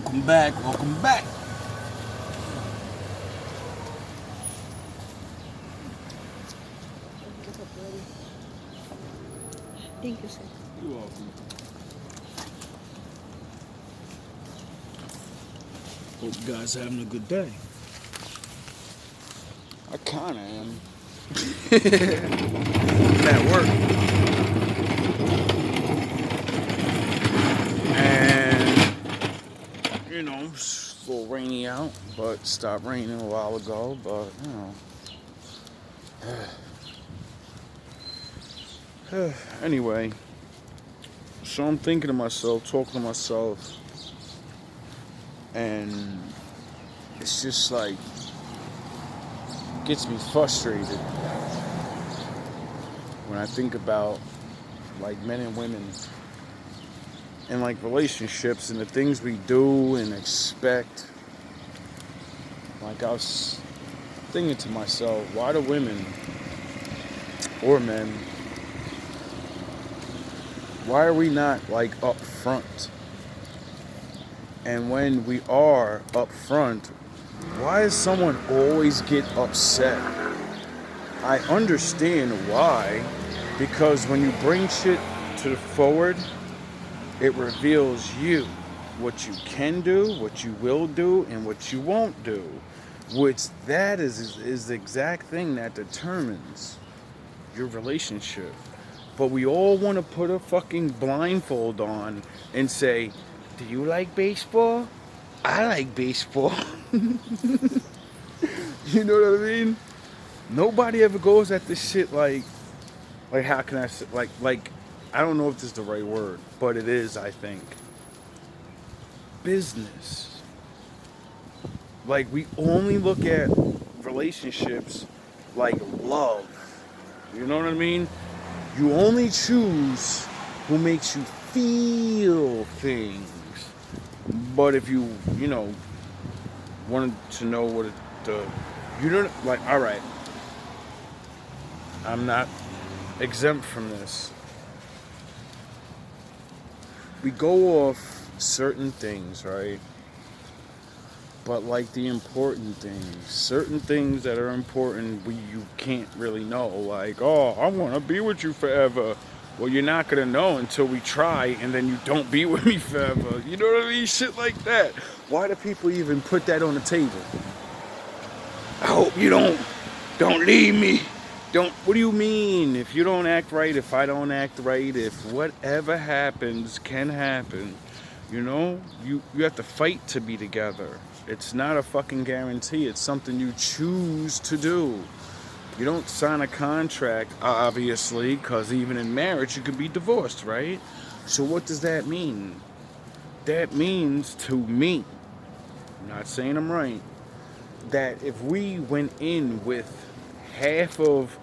Welcome back, welcome back. Thank you, sir. You're welcome. Hope you guys are having a good day. I kinda am. I'm at work. And, it's a little rainy out, but stopped raining a while ago, but, Anyway, so I'm thinking to myself, talking to myself, and it's just like, gets me frustrated when I think about like men and women and like relationships and the things we do and expect. Like I was thinking to myself, why do women or men, why are we not like up front? And when we are up front, why does someone always get upset? I understand why, because when you bring shit to the forward, it reveals you, what you can do, what you will do, and what you won't do. Which that is the exact thing that determines your relationship. But we all want to put a fucking blindfold on and say, do you like baseball? I like baseball. You know what I mean? Nobody ever goes at this shit like how can I say, like, I don't know if this is the right word, but it is, I think. Business. Like, we only look at relationships like love. You know what I mean? You only choose who makes you feel things. But if you wanted to know what alright, I'm not exempt from this. We go off certain things, right? But like the important things, certain things that are important, you can't really know. Like, oh, I want to be with you forever. Well, you're not going to know until we try, and then you don't be with me forever. You know what I mean? Shit like that. Why do people even put that on the table? I hope you don't leave me. What do you mean? If you don't act right, if I don't act right, if whatever happens can happen, you have to fight to be together. It's not a fucking guarantee. It's something you choose to do. You don't sign a contract, obviously, because even in marriage you can be divorced, right? So what does that mean? That means to me, I'm not saying I'm right, that if we went in with half of,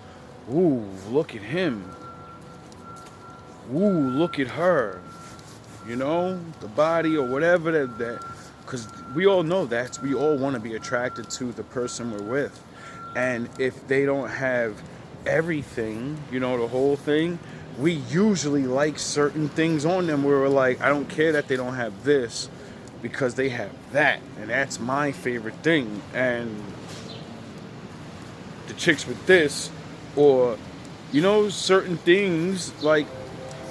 ooh, look at him, ooh, look at her, the body or whatever that because we all know that we all want to be attracted to the person we're with. And if they don't have everything, the whole thing, we usually like certain things on them where we're like, I don't care that they don't have this because they have that. And that's my favorite thing. And the chicks with this, or, certain things, like,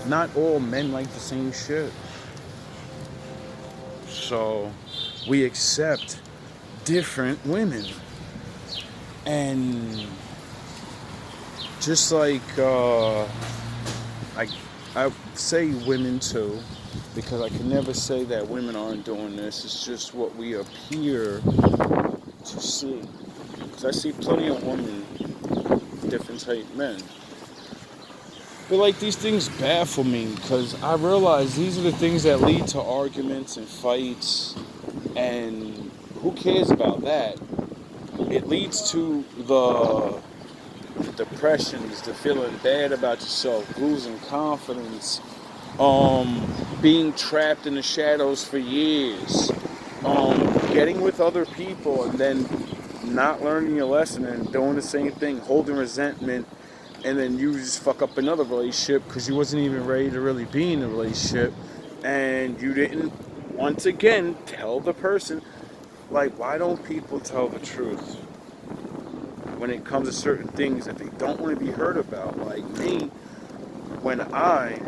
not all men like the same shit. So we accept different women. And just like I say women too, because I can never say that women aren't doing this. It's just what we appear to see. Because I see plenty of women, different type men. But like, these things baffle me because I realize these are the things that lead to arguments and fights, and who cares about that? It leads to the depressions, the feeling bad about yourself, losing confidence, being trapped in the shadows for years, getting with other people and then not learning your lesson and doing the same thing, holding resentment, and then you just fuck up another relationship because you wasn't even ready to really be in a relationship, and you didn't once again, tell the person, like, why don't people tell the truth when it comes to certain things that they don't want to be heard about? Like me, when I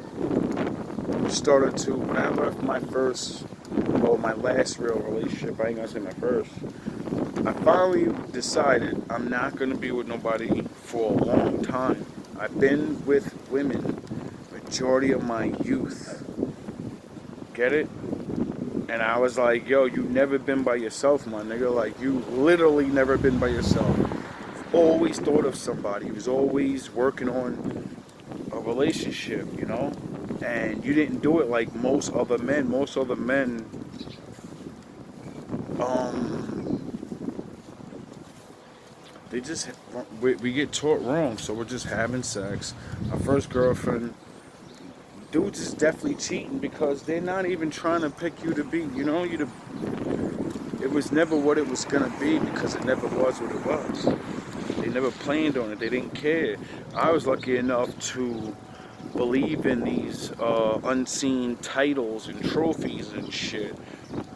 when I left my last real relationship, I ain't gonna say my first, I finally decided I'm not gonna be with nobody for a long time. I've been with women majority of my youth. Get it? And I was like, yo, you never been by yourself, my nigga. Like, you literally never been by yourself. You've always thought of somebody. You was always working on a relationship, you know? And you didn't do it like most other men. Most other men, they just, we get taught wrong. So we're just having sex. Our first girlfriend, dudes is definitely cheating because they're not even trying to pick you to be, you know, it was never what it was gonna be because it never was what it was. They never planned on it. They didn't care. I was lucky enough to believe in these unseen titles and trophies and shit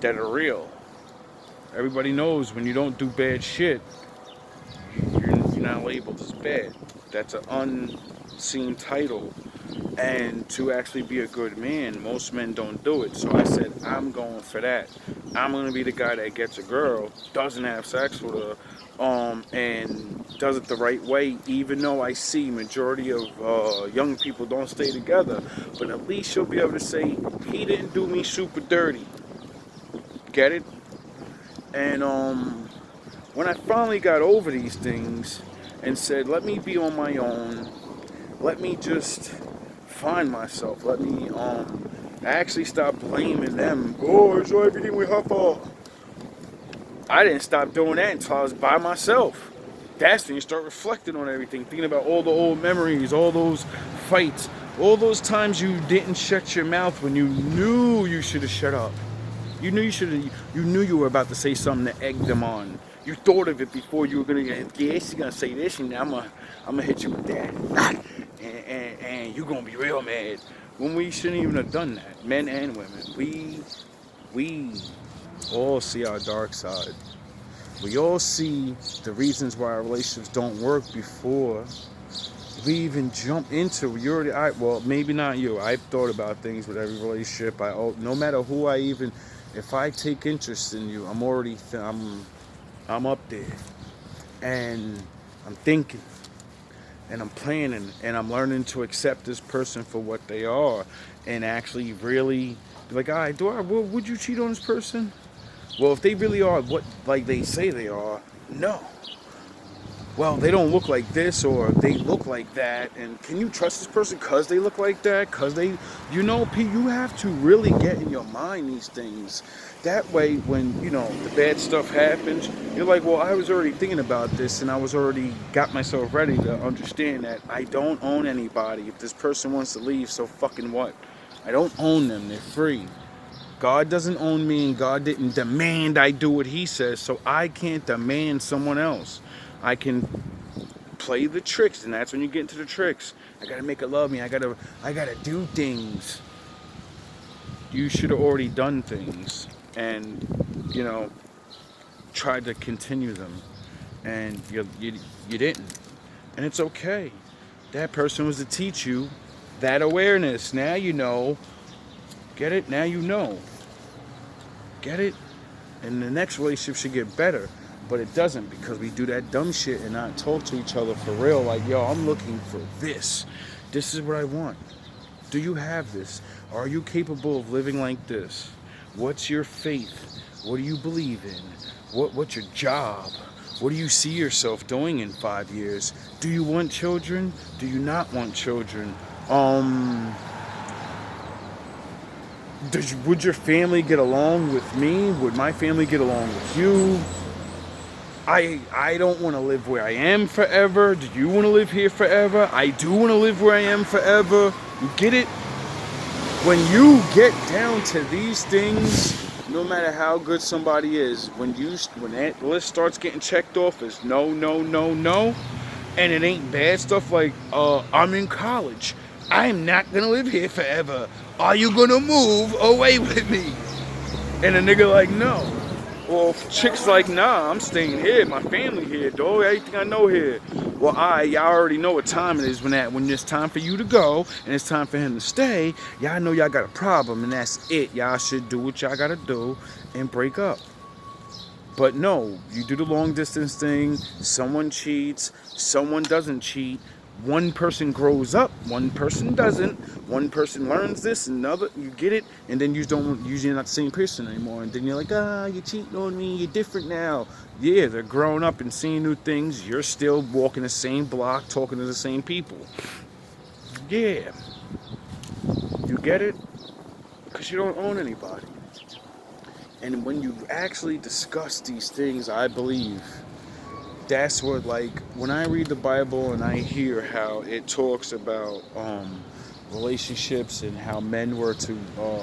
that are real. Everybody knows when you don't do bad shit, you're not labeled as bad. That's an unseen title. And to actually be a good man, most men don't do it. So I said, I'm going for that. I'm going to be the guy that gets a girl, doesn't have sex with her, and does it the right way, even though I see majority of young people don't stay together. But at least you'll be able to say, he didn't do me super dirty. Get it? And when I finally got over these things and said, let me be on my own, let me just find myself, let me actually stop blaming them. Oh, it's everything with her fault. I didn't stop doing that until I was by myself. That's when you start reflecting on everything, thinking about all the old memories, all those fights, all those times you didn't shut your mouth when you knew you should have shut up. You knew you were about to say something to egg them on. You thought of it before you were gonna get, yeah, she's gonna say this, and I'm gonna hit you with that. And you're gonna be real mad. When we shouldn't even have done that. Men and women. We all see our dark side. We all see the reasons why our relationships don't work before we even jump into. Well, maybe not you. I've thought about things with every relationship. No matter who if I take interest in you, I'm up there, and I'm thinking, and I'm planning, and I'm learning to accept this person for what they are, and actually really be like, all right, would you cheat on this person? Well, if they really are what like they say they are, no. Well, they don't look like this, or they look like that, and can you trust this person because they look like that? Because you have to really get in your mind these things. That way, when, the bad stuff happens, you're like, well, I was already thinking about this, and I was already got myself ready to understand that I don't own anybody. If this person wants to leave, so fucking what? I don't own them. They're free. God doesn't own me, and God didn't demand I do what he says, so I can't demand someone else. I can play the tricks, and that's when you get into the tricks. I gotta make it love me. I gotta do things. You should have already done things, and tried to continue them, and you didn't, and it's okay. That person was to teach you that awareness. Now you know. Get it? Now you know. Get it? And the next relationship should get better. But it doesn't, because we do that dumb shit and not talk to each other for real. Like, yo, I'm looking for this. This is what I want. Do you have this? Are you capable of living like this? What's your faith? What do you believe in? What's your job? What do you see yourself doing in 5 years? Do you want children? Do you not want children? Would your family get along with me? Would my family get along with you? I don't want to live where I am forever. Do you want to live here forever? I do want to live where I am forever. You get it? When you get down to these things, no matter how good somebody is, when that list starts getting checked off as no, and it ain't bad stuff like, I'm in college. I'm not going to live here forever. Are you going to move away with me? And a nigga like, no. Well, chicks like, nah, I'm staying here. My family here, dog. Everything I know here. Well, y'all already know what time it is when it's time for you to go and it's time for him to stay. Y'all know y'all got a problem, and that's it. Y'all should do what y'all gotta do and break up. But no, you do the long distance thing. Someone cheats. Someone doesn't cheat. One person grows up, one person doesn't. One person learns this, another you get it, and then you're not the same person anymore. And then you're like, you're cheating on me, you're different now. Yeah, they're growing up and seeing new things. You're still walking the same block, talking to the same people. Yeah. You get it? Because you don't own anybody. And when you actually discuss these things, I believe that's what, like, when I read the Bible and I hear how it talks about relationships and how men were to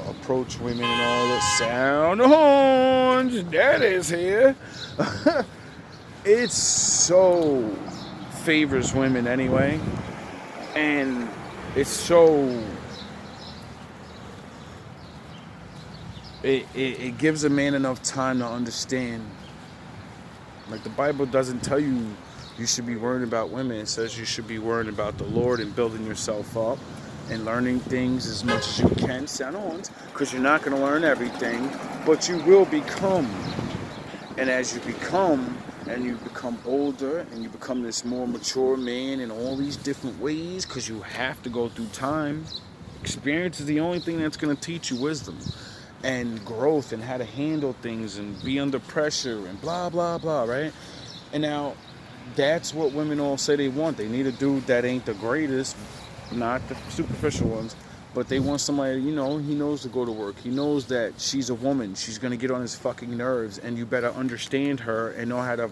approach women and all this, sound the horns, that is here. It so favors women anyway, and it's so it gives a man enough time to understand. Like, the Bible doesn't tell you should be worrying about women. It says you should be worrying about the Lord and building yourself up and learning things as much as you can, sound on, because you're not going to learn everything, but you will become. And as you become, and you become older, and you become this more mature man in all these different ways, because you have to go through time. Experience is the only thing that's going to teach you wisdom and growth and how to handle things and be under pressure and blah, blah, blah, right? And now, that's what women all say they want. They need a dude that ain't the greatest, not the superficial ones, but they want somebody, he knows to go to work. He knows that she's a woman. She's going to get on his fucking nerves, and you better understand her and know how to...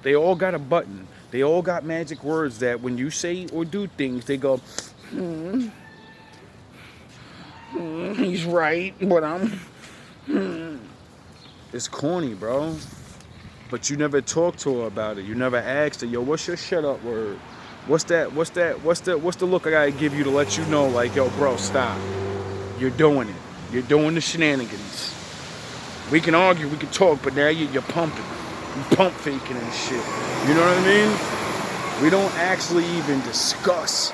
They all got a button. They all got magic words that when you say or do things, they go, he's right, but It's corny, bro. But you never talk to her about it. You never asked her, yo, what's your shut up word? What's the look I gotta give you to let you know, like, yo, bro, stop. You're doing it. You're doing the shenanigans. We can argue, we can talk, but now you're pumping. You pump faking and shit. You know what I mean? We don't actually even discuss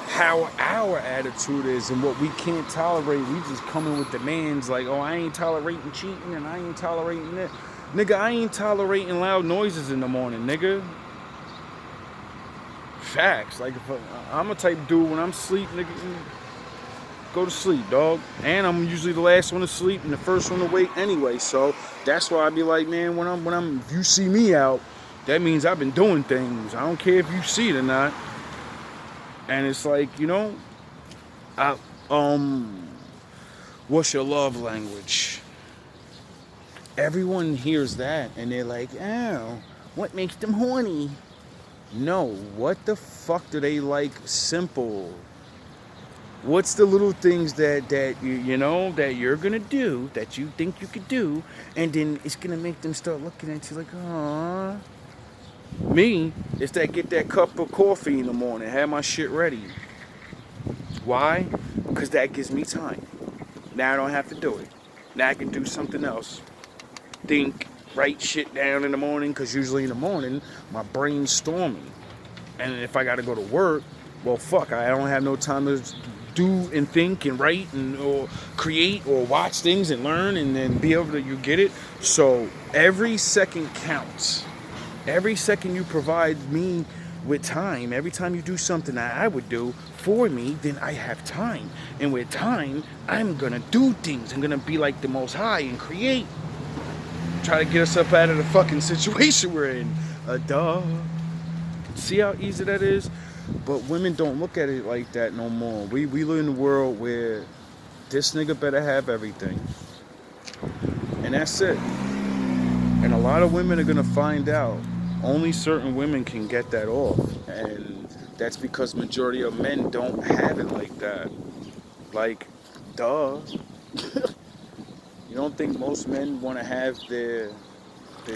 how our attitude is and what we can't tolerate. We just come in with demands like, oh, I ain't tolerating cheating and I ain't tolerating that. Nigga, I ain't tolerating loud noises in the morning, nigga. Facts. Like, if I'm a type dude, when I'm asleep, nigga, go to sleep, dog. And I'm usually the last one to sleep and the first one to wake anyway. So that's why I be like, man, if you see me out, that means I've been doing things. I don't care if you see it or not. And it's like, what's your love language? Everyone hears that and they're like, oh, what makes them horny? No, what the fuck do they like? Simple. What's the little things that you're gonna do, that you think you could do, and then it's gonna make them start looking at you like, aww. Me, it's that get that cup of coffee in the morning, have my shit ready. Why? Because that gives me time. Now I don't have to do it. Now I can do something else. Think, write shit down in the morning, because usually in the morning, my brain's storming. And if I gotta go to work, well, fuck, I don't have no time to do and think and write or create or watch things and learn and then be able to, you get it? So every second counts. Every second you provide me with time, every time you do something that I would do for me, then I have time. And with time, I'm gonna do things. I'm gonna be like the Most High and create. Try to get us up out of the fucking situation we're in. Duh. See how easy that is? But women don't look at it like that no more. We live in a world where this nigga better have everything. And that's it. And a lot of women are gonna find out. Only certain women can get that off. And that's because majority of men don't have it like that. Like, duh. You don't think most men want to have their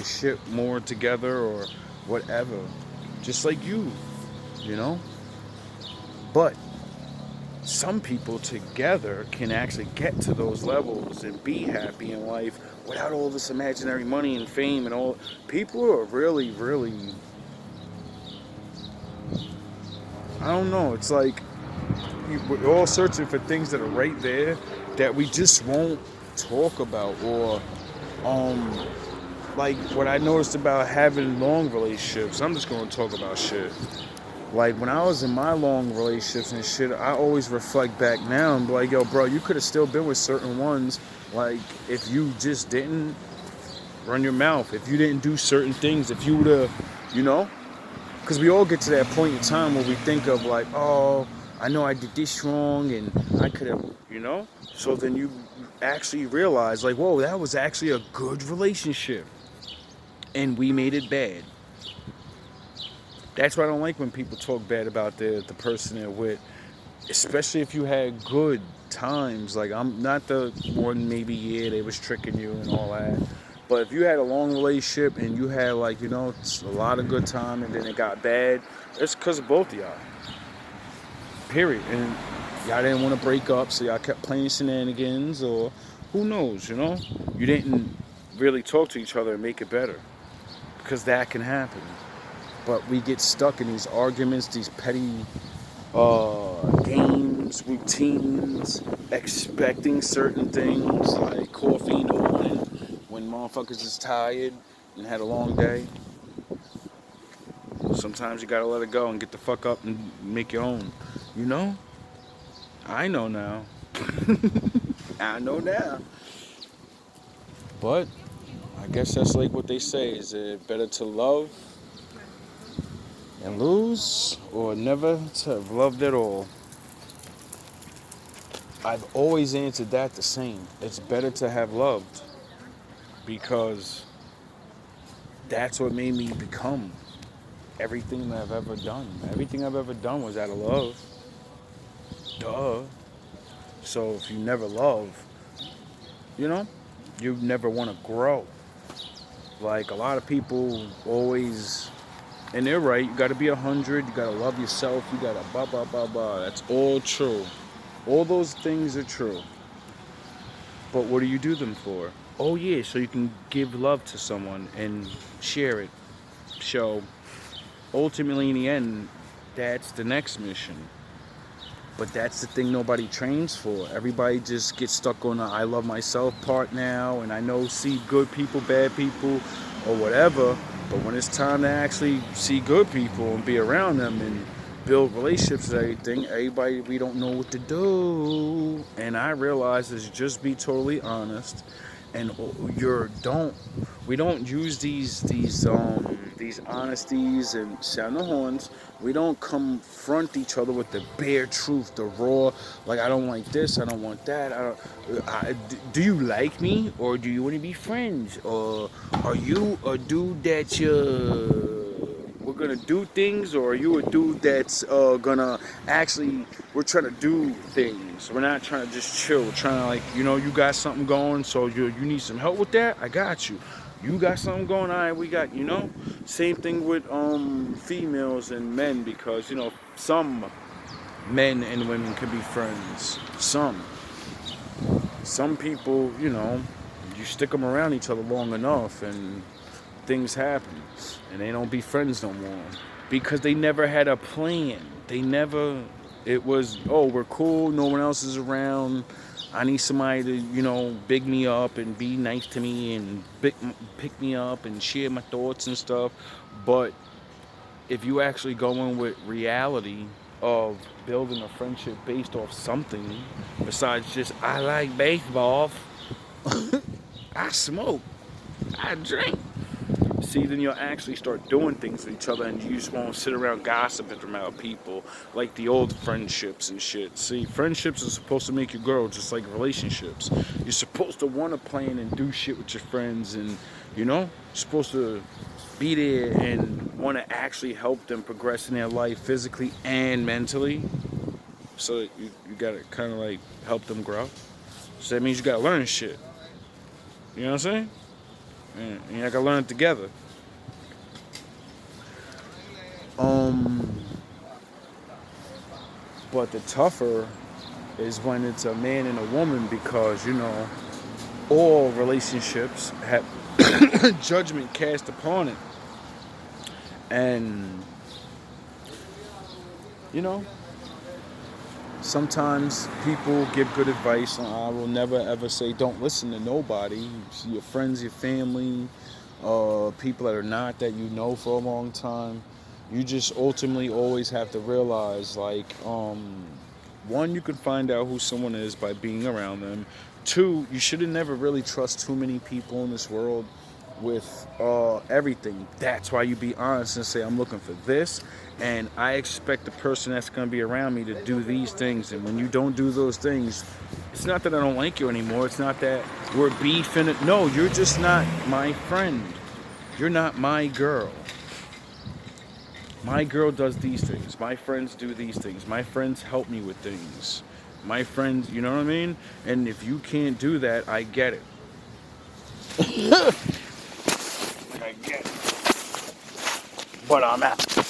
shit more together or whatever. Just like you know? But some people together can actually get to those levels and be happy in life without all this imaginary money and fame and all. People are really, really, I don't know. It's like we're all searching for things that are right there that we just won't talk about, or um like what I noticed about having long relationships. I'm just going to talk about shit. Like when I was in my long relationships and shit, I always reflect back now and be like, yo, bro, you could have still been with certain ones. Like if you just didn't run your mouth, if you didn't do certain things, if you would have, you know, because we all get to that point in time where we think of like, oh, I know I did this wrong and I could have, you know. So then you actually realize like, whoa, that was actually a good relationship, and we made it bad. That's why I don't like when people talk bad about the person they're with, especially if you had good times. Like I'm not the one, maybe yeah, they was tricking you and all that. But if you had a long relationship and you had like, you know, a lot of good time and then it got bad, it's because of both of y'all. Period. And y'all didn't want to break up, so y'all kept playing shenanigans, or who knows, you know? You didn't really talk to each other and make it better, because that can happen. But we get stuck in these arguments, these petty games, routines, expecting certain things like coffee in the morning when motherfuckers is tired and had a long day. Sometimes you gotta let it go and get the fuck up and make your own. You know? I know now. I know now. But I guess that's like what they say. Is it better to love and lose, or never to have loved at all? I've always answered that the same. It's better to have loved, because that's what made me become everything that I've ever done. Everything I've ever done was out of love. Duh. So if you never love, you know, you never want to grow. Like a lot of people always, and they're right, you got to be 100, you got to love yourself, you got to blah, blah, blah, blah. That's all true. All those things are true. But what do you do them for? Oh yeah, so you can give love to someone and share it. So ultimately in the end, that's the next mission. But that's the thing nobody trains for. Everybody just gets stuck on the I love myself part now, and I know see good people, bad people, or whatever. But when it's time to actually see good people and be around them and build relationships and everything, everybody, we don't know what to do. And I realize is just be totally honest, and we don't use these honesties and sound the horns. We don't confront each other with the bare truth, the raw. Like I don't like this, I don't want that. Do you like me, or do you want to be friends, or are you a dude that we're gonna do things, or are you a dude that's gonna actually, we're trying to do things. We're not trying to just chill. We're trying to, like, you know, you got something going, so you need some help with that? I got you. You got something going, all right, we got, you know? Same thing with females and men, because, you know, some men and women can be friends. Some people, you know, you stick them around each other long enough and things happen, and they don't be friends no more, because they never had a plan. It was, oh, we're cool, no one else is around, I need somebody to, you know, big me up and be nice to me and pick me up and share my thoughts and stuff. But if you actually go in with reality of building a friendship based off something besides just I like baseball, I smoke, I drink. See, then you'll actually start doing things with each other, and you just won't sit around gossiping about people like the old friendships and shit. See, friendships are supposed to make you grow, just like relationships. You're supposed to want to plan and do shit with your friends, and, you know, you're supposed to be there and want to actually help them progress in their life physically and mentally. So you got to kind of like help them grow. So that means you got to learn shit. You know what I'm saying? And you got to learn it together. But the tougher is when it's a man and a woman, because all relationships have judgment cast upon it. And you know sometimes people give good advice, and I will never ever say don't listen to nobody. Your friends, your family, people that are not, that you know for a long time. You just ultimately always have to realize, like, one, you can find out who someone is by being around them. Two, you should never really trust too many people in this world with everything. That's why you be honest and say, I'm looking for this, and I expect the person that's going to be around me to do these things. And when you don't do those things, it's not that I don't like you anymore. It's not that we're beefing. No, you're just not my friend. You're not my girl. My girl does these things. My friends do these things. My friends help me with things. My friends, you know what I mean? And if you can't do that, I get it. I get it. But I'm out.